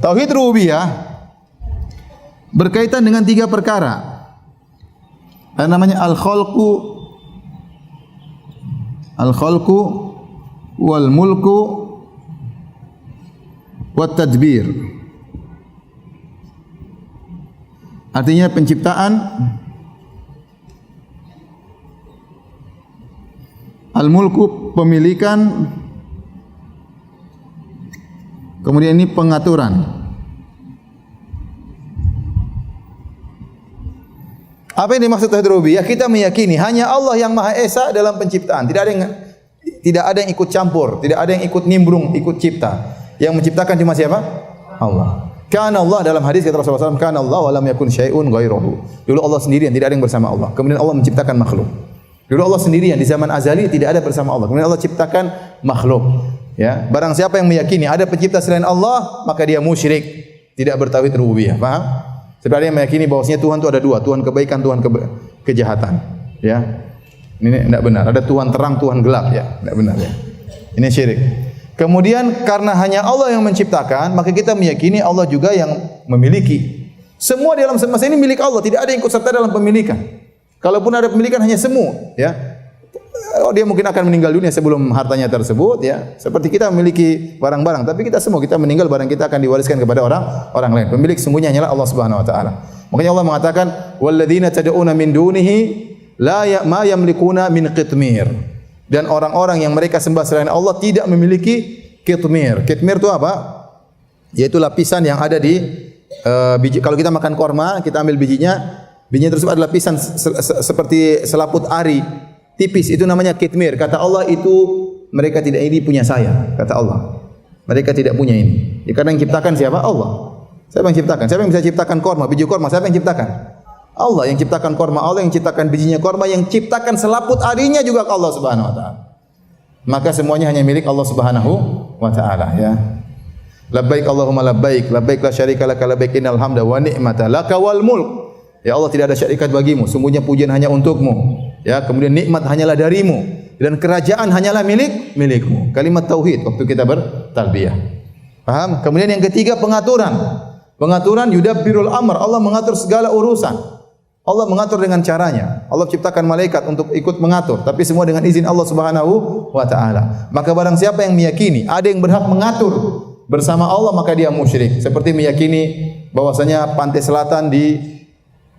Tauhid rububiyah berkaitan dengan 3 perkara. Ada namanya al-khalqu wal mulku wat tadbir. Artinya penciptaan, al-mulku pemilikan, kemudian ini pengaturan. Apa yang dimaksud tauhid rububiyah? Kita meyakini hanya Allah yang Maha Esa dalam penciptaan. Tidak ada yang ikut campur, tidak ada yang ikut nimbrung, ikut cipta. Yang menciptakan cuma siapa? Allah. Kana Allah dalam hadis kata Rasulullah SAW, kana Allah wa lam yakun syai'un ghairuhu. Dulu Allah sendirian, tidak ada yang bersama Allah. Kemudian Allah menciptakan makhluk. Dulu Allah sendirian di zaman azali, tidak ada bersama Allah. Kemudian Allah ciptakan makhluk. Ya, barang siapa yang meyakini ada pencipta selain Allah, maka dia musyrik, tidak bertauhid rububiyah. Paham? Sebab dia meyakini bahwasanya Tuhan itu ada 2, Tuhan kebaikan, Tuhan kejahatan. Ya. Ini tidak benar. Ada Tuhan terang, Tuhan gelap, ya. Tidak benar, ya. Ini syirik. Kemudian karena hanya Allah yang menciptakan, maka kita meyakini Allah juga yang memiliki. Semua di alam semesta ini milik Allah, tidak ada yang ikut serta dalam pemilikan. Kalaupun ada pemilikan hanya semu, ya. Dia mungkin akan meninggal dunia sebelum hartanya tersebut, ya. Seperti kita memiliki barang-barang, tapi kita meninggal, barang kita akan diwariskan kepada orang lain. Pemilik semuanya hanyalah Allah Subhanahu wa taala. Makanya Allah mengatakan, "Walladzina tad'una min dunihi la ma yamlikuna min qitmir." Dan orang-orang yang mereka sembah selain Allah tidak memiliki qitmir. Qitmir itu apa? Yaitu lapisan yang ada di biji. Kalau kita makan korma, kita ambil bijinya tersebut adalah lapisan seperti selaput ari, tipis. Itu namanya qitmir. Kata Allah, itu mereka tidak, ini punya saya. Kata Allah, mereka tidak punya ini. Ya, karena yang ciptakan siapa? Allah. Siapa yang ciptakan? Siapa yang bisa ciptakan korma, biji korma? Siapa yang ciptakan? Allah yang ciptakan korma, Allah yang ciptakan bijinya korma, yang ciptakan selaput arinya juga Allah Subhanahu wa taala. Maka semuanya hanya milik Allah Subhanahu wa taala, ya. Labbaik Allahumma labbaik, labbaik la syarika lak, labbaik innal hamda wa ni'mata laka wal mulk. Ya Allah, tidak ada syarikat bagimu, sungguhnya pujian hanya untukmu. Ya, kemudian nikmat hanyalah darimu dan kerajaan hanyalah milikmu. Kalimat tauhid waktu kita bertalbiyah. Paham? Kemudian yang ketiga pengaturan. Pengaturan yudabbirul amr, Allah mengatur segala urusan. Allah mengatur dengan caranya. Allah ciptakan malaikat untuk ikut mengatur, tapi semua dengan izin Allah Subhanahu wa taala. Maka barang siapa yang meyakini ada yang berhak mengatur bersama Allah, maka dia musyrik. Seperti meyakini bahwasanya pantai selatan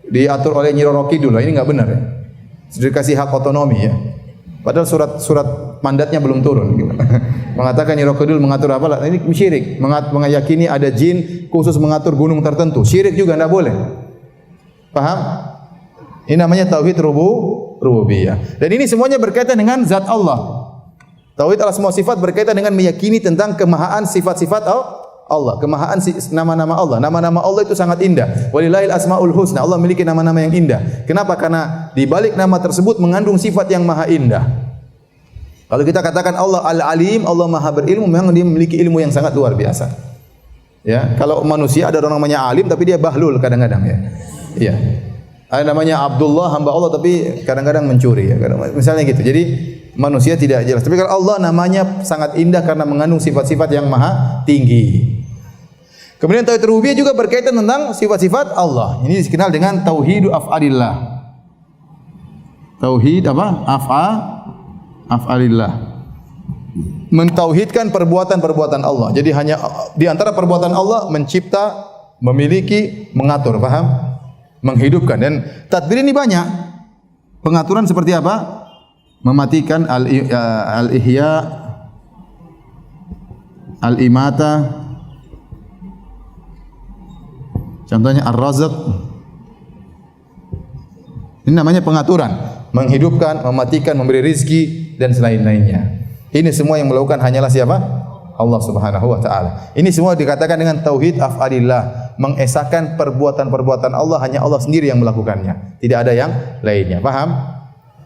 diatur oleh Nyi Roro Kidul. Ini enggak benar, ya. Sudah dikasih hak otonomi, ya. Padahal surat mandatnya belum turun. Mengatakan Nyi Roro Kidul mengatur apa? Ini syirik. Meyakini ada jin khusus mengatur gunung tertentu. Syirik juga enggak boleh. Paham? Ini namanya tauhid rububiyah. Dan ini semuanya berkaitan dengan zat Allah. Tauhid al-asma wa sifat berkaitan dengan meyakini tentang kemahaan sifat-sifat Allah, kemahaan nama-nama Allah. Nama-nama Allah itu sangat indah. Walillahil asmaul husna. Allah memiliki nama-nama yang indah. Kenapa? Karena di balik nama tersebut mengandung sifat yang maha indah. Kalau kita katakan Allah al-alim, Allah maha berilmu, memang dia memiliki ilmu yang sangat luar biasa. Ya, kalau manusia ada orang namanya alim tapi dia bahlul kadang-kadang, ya. Iya. Ada namanya Abdullah, hamba Allah, tapi kadang-kadang mencuri, ya. Misalnya gitu. Jadi manusia tidak jelas. Tapi kalau Allah namanya sangat indah karena mengandung sifat-sifat yang maha tinggi. Kemudian tauhid rububiyah juga berkaitan tentang sifat-sifat Allah. Ini dikenal dengan tauhidu af'alillah. Tauhid apa? Af'alillah. Mentauhidkan perbuatan-perbuatan Allah. Jadi hanya di antara perbuatan Allah mencipta, memiliki, mengatur, paham? Menghidupkan. Dan tadbir ini banyak. Pengaturan seperti apa? Mematikan, al-ihya, al-imata. Contohnya ar-razq. Ini namanya pengaturan, menghidupkan, mematikan, memberi rizki dan selain-lainnya. Ini semua yang melakukan hanyalah siapa? Allah Subhanahu wa taala. Ini semua dikatakan dengan tauhid af'alillah, mengesahkan perbuatan-perbuatan Allah, hanya Allah sendiri yang melakukannya, tidak ada yang lainnya. Paham?